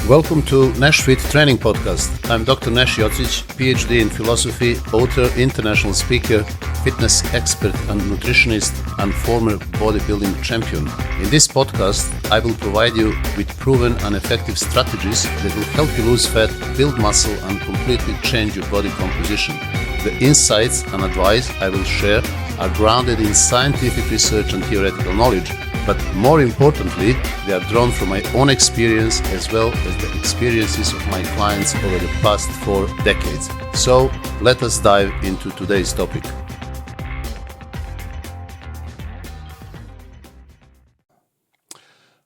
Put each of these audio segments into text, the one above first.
Welcome to Nash Fit Training Podcast. I'm Dr. Nash Jocic, PhD in philosophy, author, international speaker, fitness expert and nutritionist, and former bodybuilding champion. In this podcast, I will provide you with proven and effective strategies that will help you lose fat, build muscle, and completely change your body composition. The insights and advice I will share are grounded in scientific research and theoretical knowledge, but more importantly, they are drawn from my own experience as well as the experiences of my clients over the past 4 decades. So let us dive into today's topic.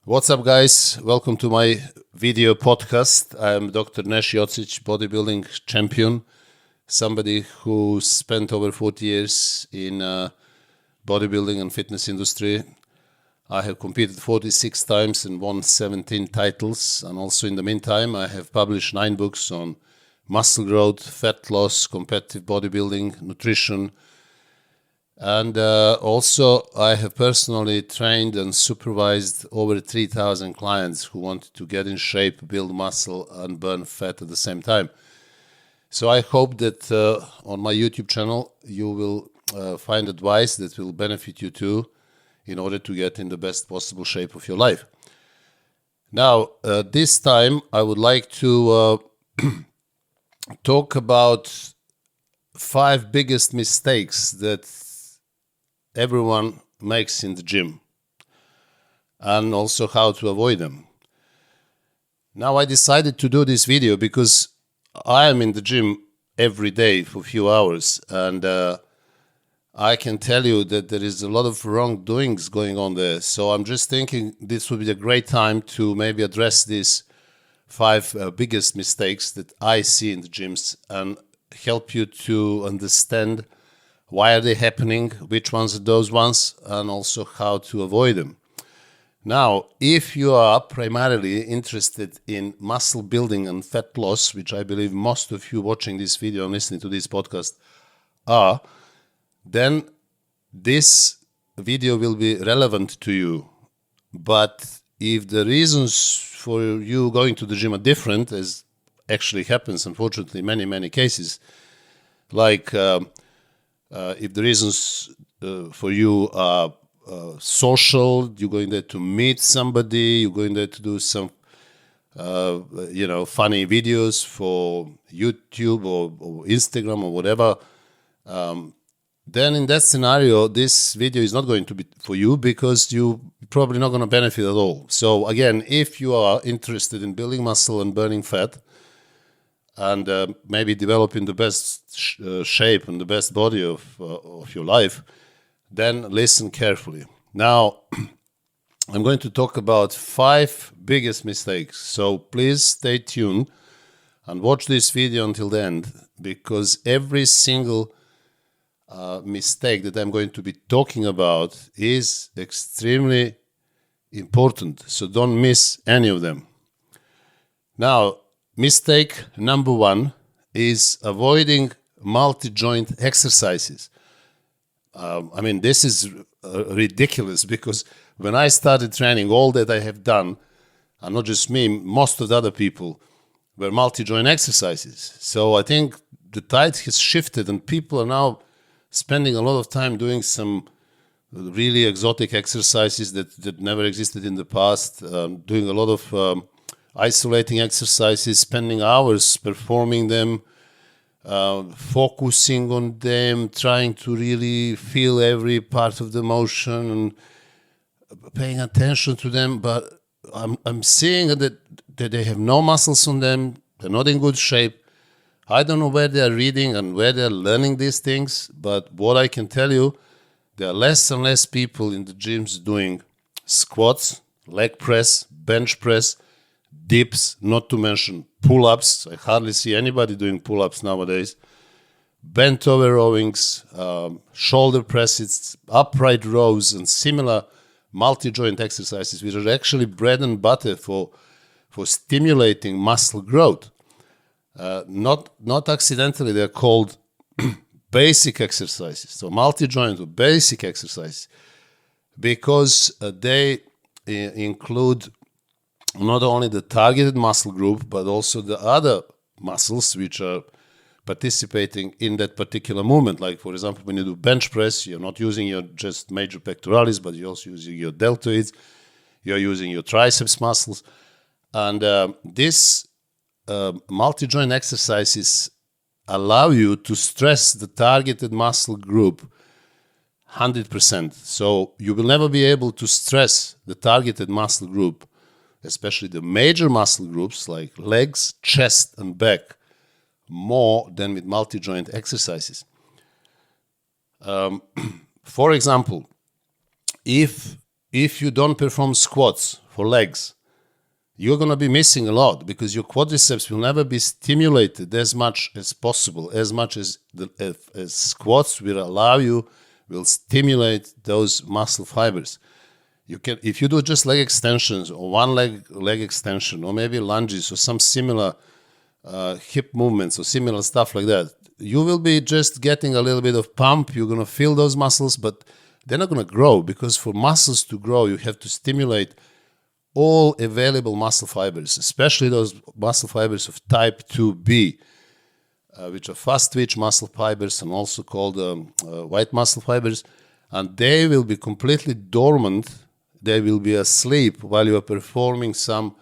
What's up, guys? Welcome to my video podcast. I'm Dr. Nash Jocic, bodybuilding champion, somebody who spent over 40 years in bodybuilding and fitness industry. I have competed 46 times and won 17 titles, and also in the meantime I have published 9 books on muscle growth, fat loss, competitive bodybuilding, nutrition, and also I have personally trained and supervised over 3,000 clients who wanted to get in shape, build muscle and burn fat at the same time. So I hope that on my YouTube channel you will find advice that will benefit you too, in order to get in the best possible shape of your life. Now, this time I would like to talk about 5 biggest mistakes that everyone makes in the gym, and also how to avoid them. Now, I decided to do this video because I am in the gym every day for a few hours, and I can tell you that there is a lot of wrongdoings going on there. So I'm just thinking this would be a great time to maybe address these 5 biggest mistakes that I see in the gyms and help you to understand why are they happening, which ones are those ones, and also how to avoid them. Now, if you are primarily interested in muscle building and fat loss, which I believe most of you watching this video and listening to this podcast are, then this video will be relevant to you. But if the reasons for you going to the gym are different, as actually happens unfortunately in many cases, like if the reasons for you are social, you're going there to meet somebody, you're going there to do some funny videos for YouTube or Instagram or whatever, then in that scenario, this video is not going to be for you because you're probably not going to benefit at all. So again, if you are interested in building muscle and burning fat and maybe developing the best shape and the best body of your life, then listen carefully. Now, I'm going to talk about 5 biggest mistakes. So please stay tuned and watch this video until the end, because every single mistake that I'm going to be talking about is extremely important, so don't miss any of them. Now, mistake number 1 is avoiding multi-joint exercises. This is ridiculous, because when I started training, all that I have done, and not just me, most of the other people, were multi-joint exercises. So I think the tide has shifted and people are now spending a lot of time doing some really exotic exercises that never existed in the past, doing a lot of isolating exercises, spending hours performing them, focusing on them, trying to really feel every part of the motion and paying attention to them. But I'm seeing that they have no muscles on them, they're not in good shape. I don't know where they are reading and where they are learning these things, but what I can tell you, there are less and less people in the gyms doing squats, leg press, bench press, dips, not to mention pull-ups. I hardly see anybody doing pull-ups nowadays. Bent over rowings, shoulder presses, upright rows, and similar multi-joint exercises, which are actually bread and butter for stimulating muscle growth. Not accidentally, they're called basic exercises. So multi-joint or basic exercises, because they include not only the targeted muscle group, but also the other muscles which are participating in that particular movement. Like, for example, when you do bench press, you're not using your just major pectoralis, but you're also using your deltoids, you're using your triceps muscles. And this multi-joint exercises allow you to stress the targeted muscle group 100%. So you will never be able to stress the targeted muscle group, especially the major muscle groups like legs, chest, and back, more than with multi-joint exercises. For example, if you don't perform squats for legs, you're going to be missing a lot, because your quadriceps will never be stimulated as much as possible, as much as squats will stimulate those muscle fibers. You can, if you do just leg extensions or one leg extension, or maybe lunges or some similar hip movements or similar stuff like that, you will be just getting a little bit of pump. You're going to feel those muscles, but they're not going to grow, because for muscles to grow, you have to stimulate all available muscle fibers, especially those muscle fibers of type 2B, which are fast twitch muscle fibers and also called white muscle fibers. And they will be completely dormant. They will be asleep while you are performing some,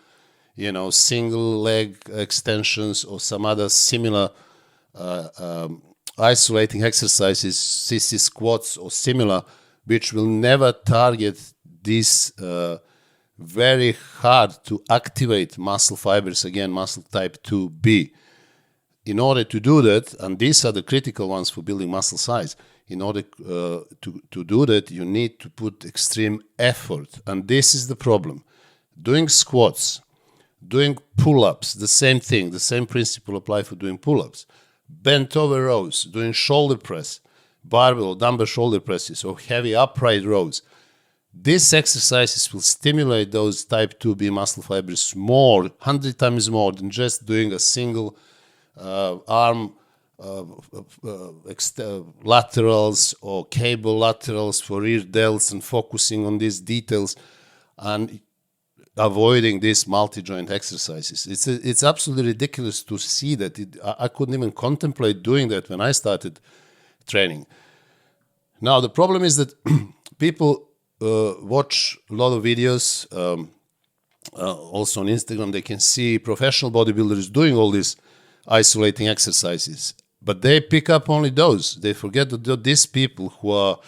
single leg extensions or some other similar isolating exercises, CC squats or similar, which will never target these very hard to activate muscle fibers, again, muscle type 2B. In order to do that, and these are the critical ones for building muscle size, in order to do that, you need to put extreme effort. And this is the problem. Doing squats, doing pull-ups, the same thing, the same principle apply for doing pull-ups. Bent over rows, doing shoulder press, barbell or dumbbell shoulder presses, or heavy upright rows. These exercises will stimulate those type 2B muscle fibers 100 times more than just doing a single arm laterals or cable laterals for rear delts, and focusing on these details and avoiding these multi-joint exercises. It's absolutely ridiculous to see that. I couldn't even contemplate doing that when I started training. Now, the problem is that people watch a lot of videos, also on Instagram. They can see professional bodybuilders doing all these isolating exercises, but they pick up only those. They forget that these people who are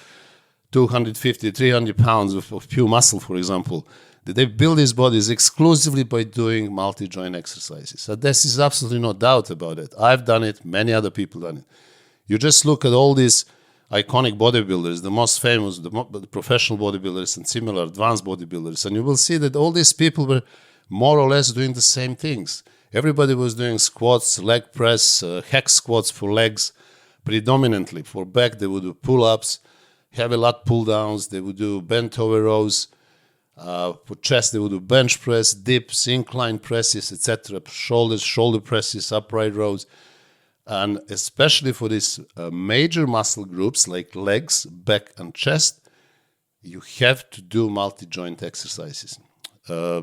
250, 300 pounds of pure muscle, for example, that they build these bodies exclusively by doing multi-joint exercises. So this is absolutely no doubt about it. I've done it. Many other people done it. You just look at all these iconic bodybuilders, the most famous, the professional bodybuilders and similar advanced bodybuilders, and you will see that all these people were more or less doing the same things. Everybody was doing squats, leg press, hex squats for legs predominantly. For back, they would do pull-ups, heavy lat pull-downs, they would do bent over rows. For chest, they would do bench press, dips, incline presses, etc. Shoulders, shoulder presses, upright rows. And especially for these major muscle groups like legs, back, and chest, you have to do multi-joint exercises.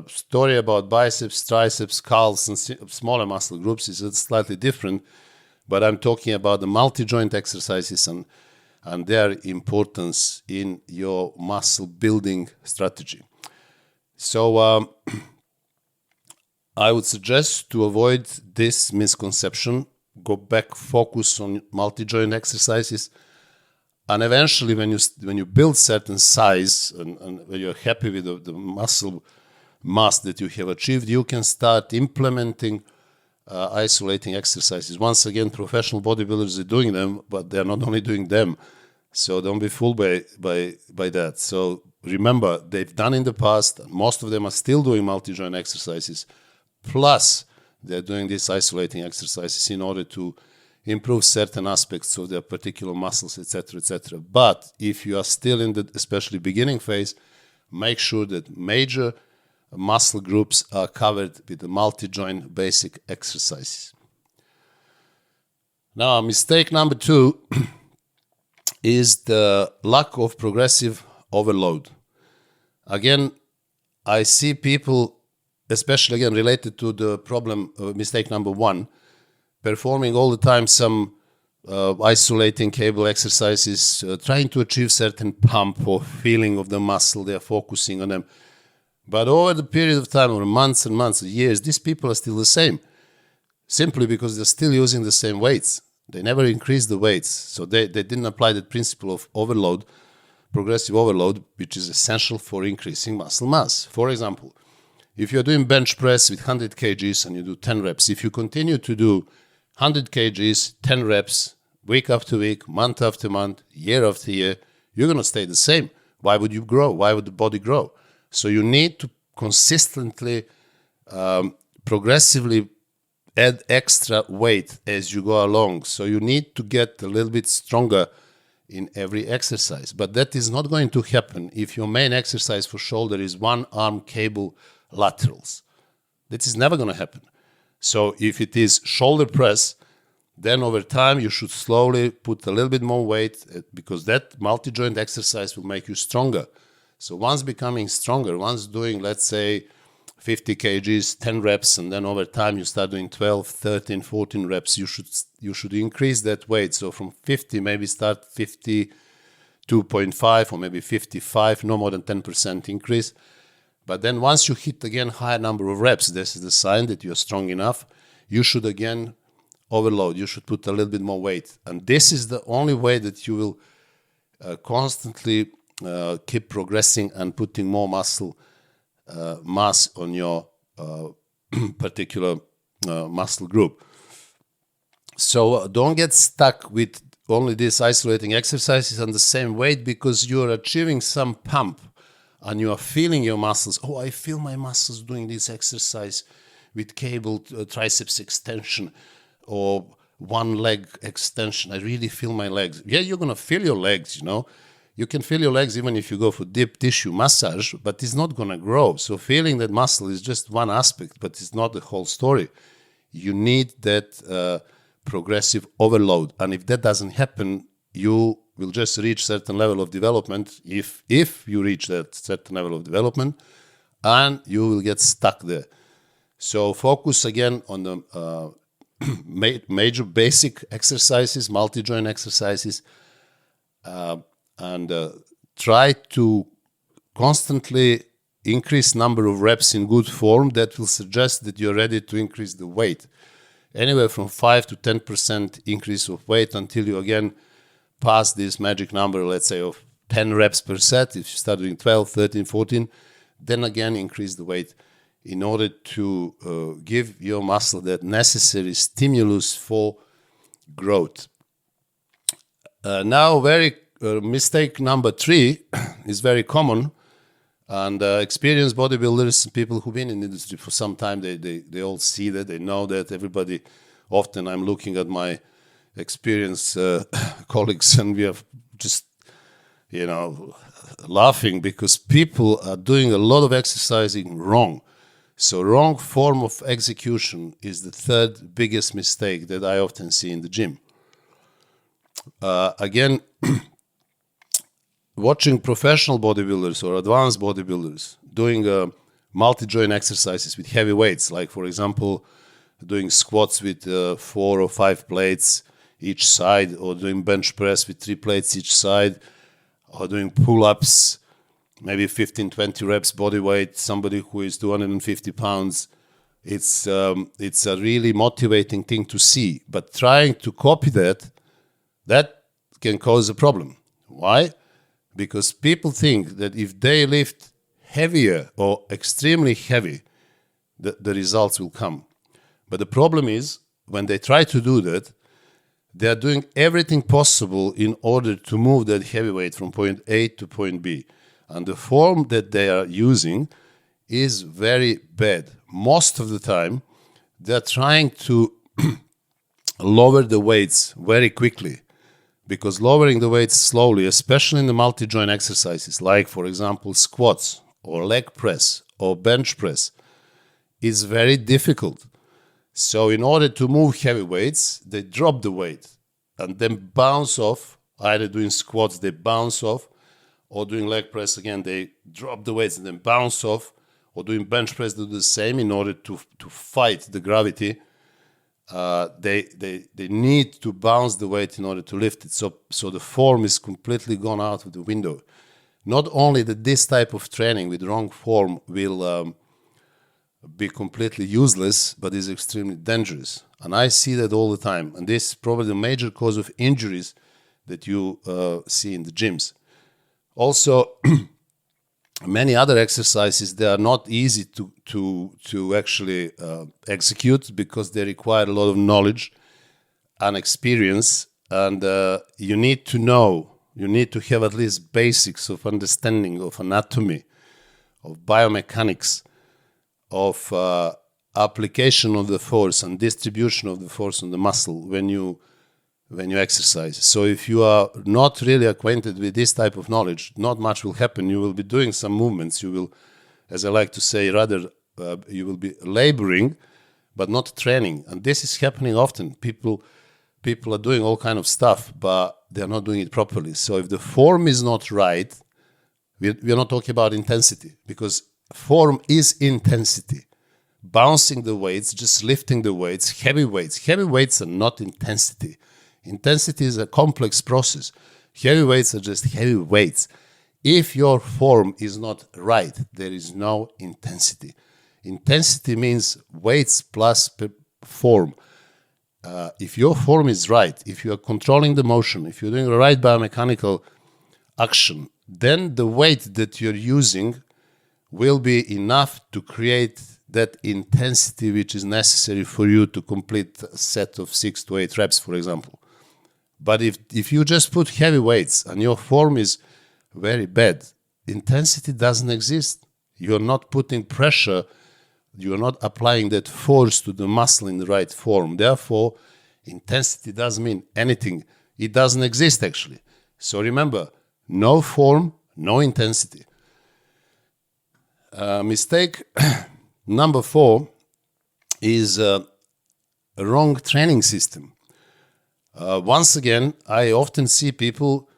Story about biceps, triceps, calves, and smaller muscle groups is slightly different, but I'm talking about the multi-joint exercises and their importance in your muscle building strategy. So I would suggest, to avoid this misconception, go back, focus on multi-joint exercises, and eventually when you build certain size and when you're happy with the muscle mass that you have achieved, you can start implementing isolating exercises. Once again, professional bodybuilders are doing them, but they're not only doing them, so don't be fooled by that. So remember, they've done in the past, and most of them are still doing multi-joint exercises, plus they're doing these isolating exercises in order to improve certain aspects of their particular muscles, etc., etc. But if you are still in the especially beginning phase, make sure that major muscle groups are covered with the multi-joint basic exercises. Now, mistake number 2 is the lack of progressive overload. Again, I see people, especially again related to the problem, mistake number one, performing all the time some isolating cable exercises, trying to achieve certain pump or feeling of the muscle. They are focusing on them. But over the period of time, over months and months, years, these people are still the same, simply because they're still using the same weights. They never increased the weights. So they didn't apply the principle of overload, progressive overload, which is essential for increasing muscle mass. For example, if you're doing bench press with 100 kgs and you do 10 reps, if you continue to do 100 kgs, 10 reps, week after week, month after month, year after year, you're going to stay the same. Why would you grow? Why would the body grow? So you need to consistently, progressively add extra weight as you go along. So you need to get a little bit stronger in every exercise. But that is not going to happen if your main exercise for shoulder is one arm cable laterals. That is never going to happen. So if it is shoulder press, then over time you should slowly put a little bit more weight, because that multi-joint exercise will make you stronger. So once becoming stronger, once doing, let's say, 50 kgs, 10 reps, and then over time you start doing 12, 13, 14 reps, you should increase that weight. So from 50, maybe start 52.5 or maybe 55, no more than 10% increase. But then once you hit again higher number of reps, this is the sign that you're strong enough. You should again overload. You should put a little bit more weight. And this is the only way that you will constantly keep progressing and putting more muscle mass on your particular muscle group. So don't get stuck with only these isolating exercises and the same weight, because you are achieving some pump and you are feeling your muscles. Oh, I feel my muscles doing this exercise with cable triceps extension or one leg extension. I really feel my legs. Yeah, you're going to feel your legs, you know. You can feel your legs even if you go for deep tissue massage, but it's not going to grow. So feeling that muscle is just one aspect, but it's not the whole story. You need that progressive overload. And if that doesn't happen, you will just reach certain level of development, if you reach that certain level of development, and you will get stuck there. So focus again on the major basic exercises, multi-joint exercises, and try to constantly increase number of reps in good form. That will suggest that you're ready to increase the weight. Anywhere from 5 to 10% increase of weight until you again pass this magic number, let's say, of 10 reps per set. If you start doing 12, 13, 14, then again increase the weight in order to give your muscle that necessary stimulus for growth. Now, mistake number 3 is very common, and experienced bodybuilders, people who've been in the industry for some time, they all see that, they know that. Everybody, often I'm looking at my experienced colleagues, and we are just, laughing, because people are doing a lot of exercising wrong. So wrong form of execution is the third biggest mistake that I often see in the gym. Again, watching professional bodybuilders or advanced bodybuilders doing multi-joint exercises with heavy weights, like, for example, doing squats with 4 or 5 plates each side, or doing bench press with 3 plates each side, or doing pull-ups, maybe 15, 20 reps body weight, somebody who is 250 pounds. It's a really motivating thing to see. But trying to copy that can cause a problem. Why? Because people think that if they lift heavier or extremely heavy, the results will come. But the problem is, when they try to do that, they are doing everything possible in order to move that heavy weight from point A to point B. And the form that they are using is very bad. Most of the time, they're trying to lower the weights very quickly, because lowering the weights slowly, especially in the multi-joint exercises, like, for example, squats or leg press or bench press, is very difficult. So in order to move heavy weights, they drop the weight and then bounce off Either doing squats, they bounce off, or doing leg press, again, they drop the weights and then bounce off, or doing bench press, they do the same in order to fight the gravity. They need to bounce the weight in order to lift it. So the form is completely gone out of the window. Not only that this type of training with wrong form will be completely useless, but is extremely dangerous. And I see that all the time. And this is probably the major cause of injuries that you see in the gyms. Also, many other exercises, they are not easy to actually execute because they require a lot of knowledge and experience. And you need to know, you need to have at least basics of understanding of anatomy, of biomechanics, of application of the force and distribution of the force on the muscle when you exercise. So if you are not really acquainted with this type of knowledge, not much will happen. You will be doing some movements. You will, as I like to say, rather you will be laboring, but not training. And this is happening often. People are doing all kind of stuff, but they are not doing it properly. So if the form is not right, we are not talking about intensity, because form is intensity. Bouncing the weights, just lifting the weights, heavy weights. Heavy weights are not intensity. Intensity is a complex process. Heavy weights are just heavy weights. If your form is not right, there is no intensity. Intensity means weights plus form. If your form is right, if you are controlling the motion, if you're doing the right biomechanical action, then the weight that you're using will be enough to create that intensity which is necessary for you to complete a set of 6 to 8 reps, for example. But if you just put heavy weights and your form is very bad, intensity doesn't exist. You're not putting pressure, you're not applying that force to the muscle in the right form. Therefore, intensity doesn't mean anything. It doesn't exist, actually. So remember, no form, no intensity. Mistake number 4 is a wrong training system. Once again, I often see people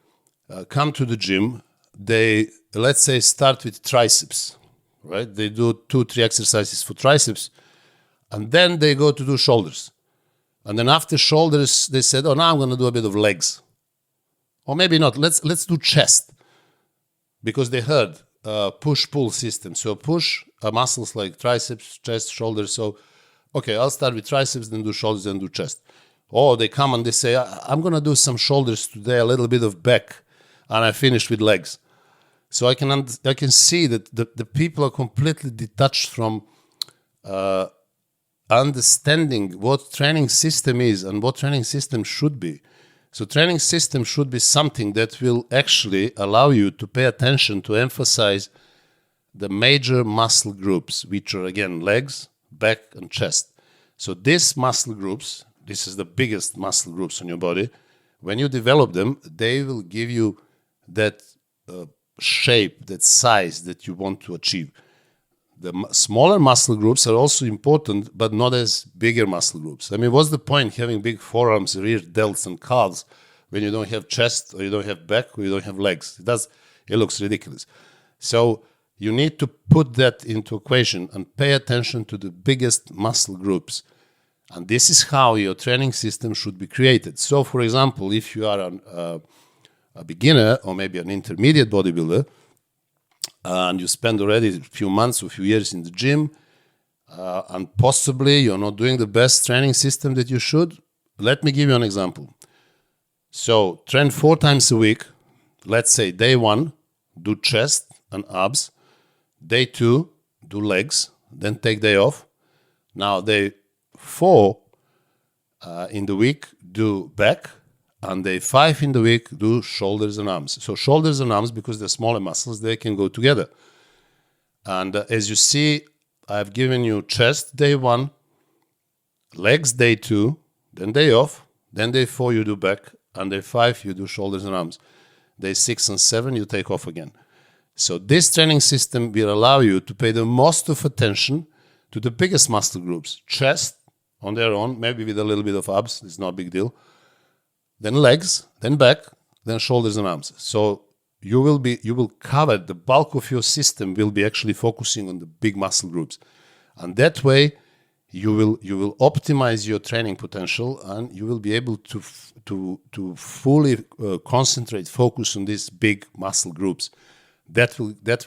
come to the gym. They, let's say, start with triceps, right? They do 2-3 exercises for triceps, and then they go to do shoulders. And then after shoulders, they said, oh, now I'm going to do a bit of legs. Or maybe not. Let's do chest. Because they heard push-pull system. So push muscles like triceps, chest, shoulders. So, okay, I'll start with triceps, then do shoulders, then do chest. Or they come and they say, I'm going to do some shoulders today, a little bit of back, and I finish with legs. So I can see that the people are completely detached from understanding what training system is and what training system should be. So training system should be something that will actually allow you to pay attention to emphasize the major muscle groups, which are, again, legs, back, and chest. So these muscle groups, this is the biggest muscle groups on your body. When you develop them, they will give you that shape, that size that you want to achieve. The smaller muscle groups are also important, but not as bigger muscle groups. I mean, what's the point having big forearms, rear delts, and calves when you don't have chest, or you don't have back, or you don't have legs? It looks ridiculous. So you need to put that into equation and pay attention to the biggest muscle groups. And this is how your training system should be created. So, for example, if you are a beginner or maybe an intermediate bodybuilder, and you spend already a few months or a few years in the gym, and possibly you're not doing the best training system that you should, let me give you an example. So, train 4 times a week. Let's say day 1, do chest and abs. Day 2, do legs. Then take day off. Now, day 4 in the week, do back. And day 5 in the week, do shoulders and arms. So shoulders and arms, because they're smaller muscles, they can go together. And as you see, I've given you chest day 1, legs day 2, then day off, then day 4 you do back, and day 5 you do shoulders and arms. Day 6 and 7 you take off again. So this training system will allow you to pay the most of attention to the biggest muscle groups. Chest on their own, maybe with a little bit of abs, it's not a big deal. Then legs, then back, then shoulders and arms. So you will cover the bulk of your system will be actually focusing on the big muscle groups, and that way you will optimize your training potential, and you will be able to fully concentrate, focus on these big muscle groups. That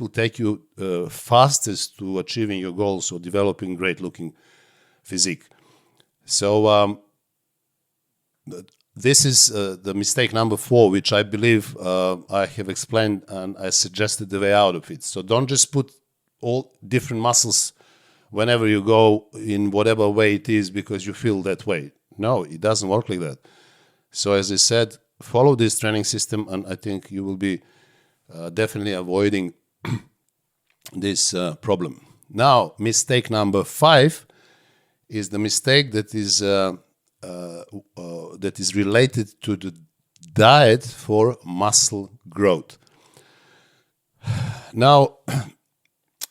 will take you fastest to achieving your goals or developing great looking physique. So this is the mistake number 4, which I believe I have explained, and I suggested the way out of it. So don't just put all different muscles whenever you go in whatever way it is because you feel that way. No, it doesn't work like that. So as I said, follow this training system, and I think you will be definitely avoiding this problem. Now, mistake number 5 is the mistake that is related to the diet for muscle growth. Now,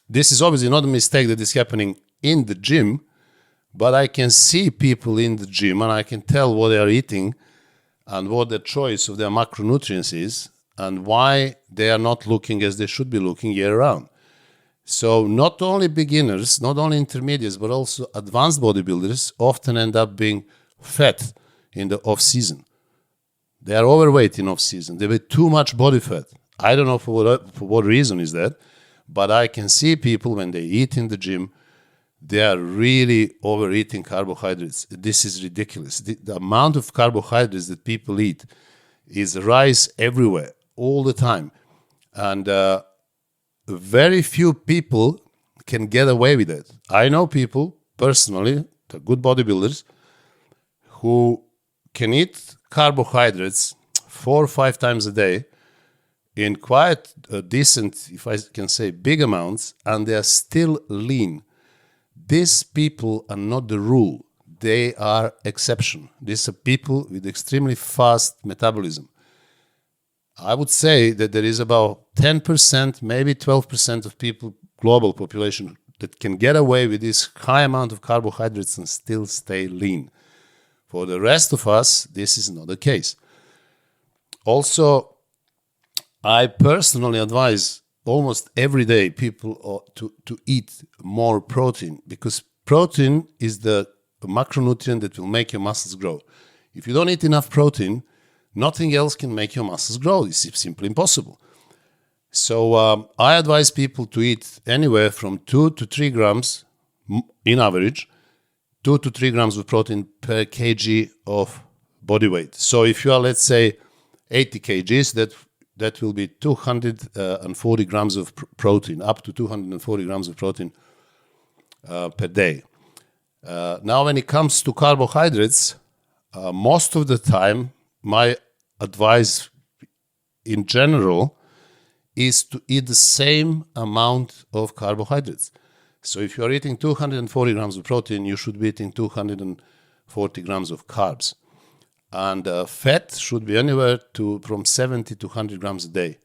this is obviously not a mistake that is happening in the gym, but I can see people in the gym and I can tell what they are eating and what the choice of their macronutrients is and why they are not looking as they should be looking year round. So not only beginners, not only intermediates, but also advanced bodybuilders often end up being fat in the off season. They are overweight in off season. They have too much body fat. I don't know for what reason is that, but I can see people when they eat in the gym, they are really overeating carbohydrates. This is ridiculous. The amount of carbohydrates that people eat is rice everywhere, all the time. And very few people can get away with it. I know people, personally, the good bodybuilders, who can eat carbohydrates 4 or 5 times a day in quite decent, if I can say, big amounts, and they are still lean. These people are not the rule. They are exception. These are people with extremely fast metabolism. I would say that there is about 10%, maybe 12% of people, global population, that can get away with this high amount of carbohydrates and still stay lean. For the rest of us, this is not the case. Also, I personally advise almost every day people to eat more protein, because protein is the macronutrient that will make your muscles grow. If you don't eat enough protein, nothing else can make your muscles grow. It's simply impossible. So I advise people to eat anywhere from 2 to 3 grams in average, 2 to 3 grams of protein per kg of body weight. So if you are, let's say, 80 kgs, that will be 240 grams of protein, up to 240 grams of protein per day. Now, when it comes to carbohydrates, most of the time, my advice in general is to eat the same amount of carbohydrates. So if you are eating 240 grams of protein, you should be eating 240 grams of carbs. And fat should be anywhere from 70 to 100 grams a day.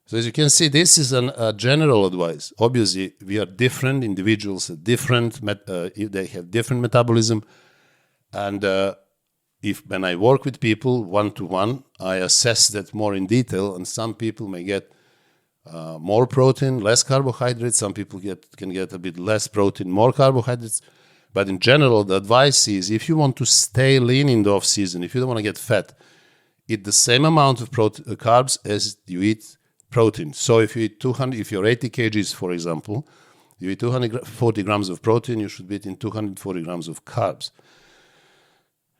So as you can see, this is a general advice. Obviously, we are different. Individuals are different. They have different metabolism. And when I work with people one-to-one, I assess that more in detail. And some people may get more protein, less carbohydrates. Some people can get a bit less protein, more carbohydrates. But in general, the advice is, if you want to stay lean in the off season, if you don't want to get fat, eat the same amount of carbs as you eat protein. So if you eat if you're 80 kgs, for example, you eat 240 grams of protein, you should be eating 240 grams of carbs.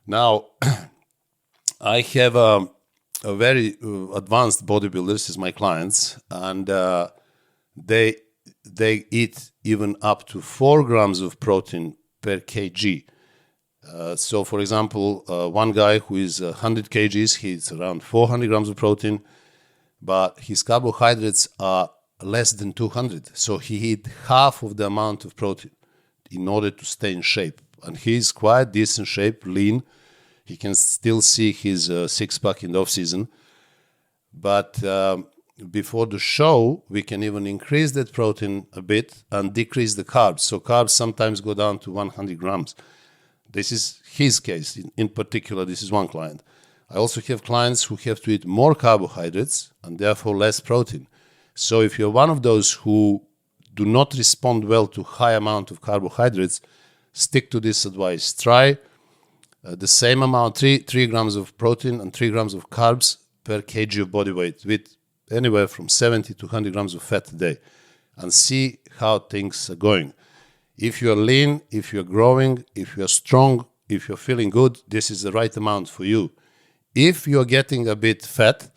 Now, I have a very advanced bodybuilders as my clients, and they eat even up to 4 grams of protein per kg. So, for example, one guy who is 100 kgs, he eats around 400 grams of protein, but his carbohydrates are less than 200. So he eats half of the amount of protein in order to stay in shape. And he's quite decent shape, lean. He can still see his six-pack in the off-season. But before the show, we can even increase that protein a bit and decrease the carbs. So carbs sometimes go down to 100 grams. This is his case. In particular, this is one client. I also have clients who have to eat more carbohydrates and therefore less protein. So if you're one of those who do not respond well to high amount of carbohydrates, stick to this advice. Try the same amount, 3 grams of protein and 3 grams of carbs per kg of body weight, with anywhere from 70 to 100 grams of fat a day, and see how things are going. If you're lean, if you're growing, if you're strong, if you're feeling good, this is the right amount for you. If you're getting a bit fat,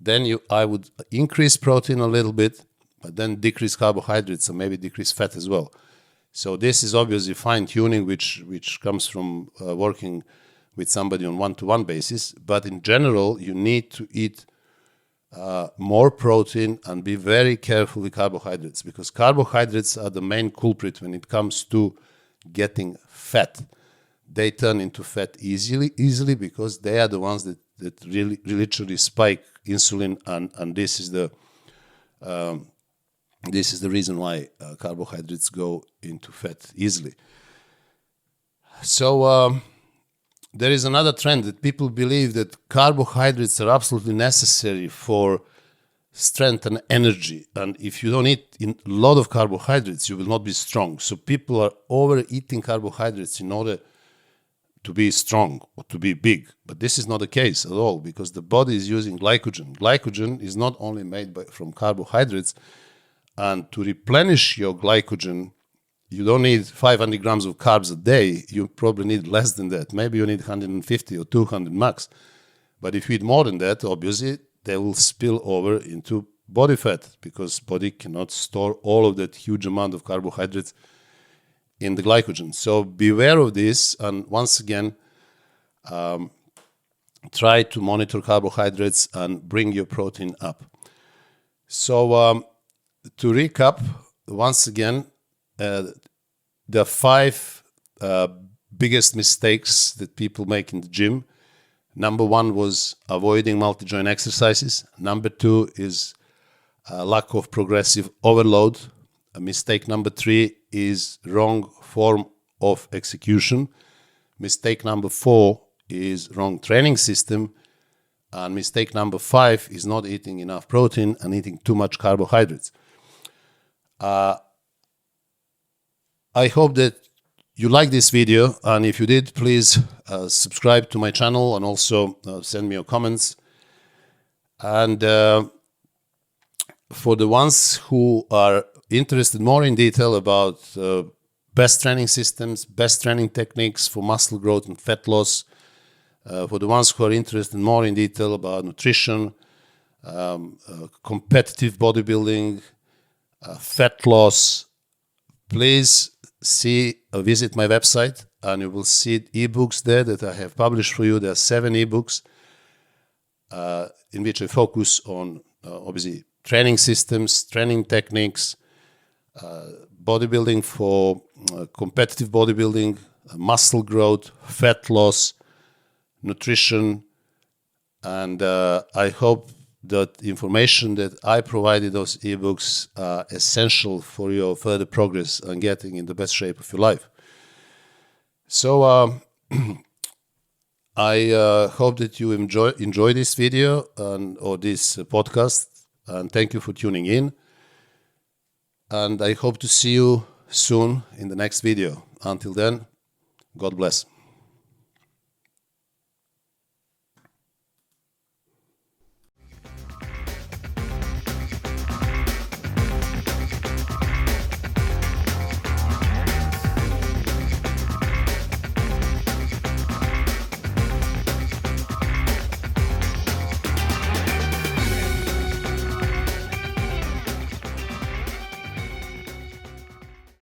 then I would increase protein a little bit, but then decrease carbohydrates and maybe decrease fat as well. So this is obviously fine-tuning, which comes from working with somebody on one-to-one basis. But in general, you need to eat more protein and be very careful with carbohydrates, because carbohydrates are the main culprit when it comes to getting fat. They turn into fat easily because they are the ones that really literally spike insulin, and this is the reason why carbohydrates go into fat easily. So there is another trend that people believe that carbohydrates are absolutely necessary for strength and energy. And if you don't eat a lot of carbohydrates, you will not be strong. So people are overeating carbohydrates in order to be strong or to be big. But this is not the case at all, because the body is using glycogen. Glycogen is not only made from carbohydrates, and to replenish your glycogen, you don't need 500 grams of carbs a day. You probably need less than that. Maybe you need 150 or 200 max. But if you eat more than that, obviously, they will spill over into body fat, because body cannot store all of that huge amount of carbohydrates in the glycogen. So beware of this, and once again, try to monitor carbohydrates and bring your protein up. So to recap, once again, the 5 biggest mistakes that people make in the gym. Number 1 was avoiding multi-joint exercises. Number 2 is lack of progressive overload. Mistake number 3 is wrong form of execution. Mistake number 4 is wrong training system. And mistake number 5 is not eating enough protein and eating too much carbohydrates. I hope that you like this video, and if you did, please subscribe to my channel and also send me your comments. And for the ones who are interested more in detail about best training systems, best training techniques for muscle growth and fat loss, for the ones who are interested more in detail about nutrition, competitive bodybuilding, fat loss, please visit my website, and you will see ebooks there that I have published for you. There are 7 ebooks in which I focus on obviously training systems, training techniques, bodybuilding for competitive bodybuilding, muscle growth, fat loss, nutrition, and I hope that information that I provided those ebooks are essential for your further progress and getting in the best shape of your life. So I hope that you enjoy this video or this podcast, and thank you for tuning in. And I hope to see you soon in the next video. Until then, God bless.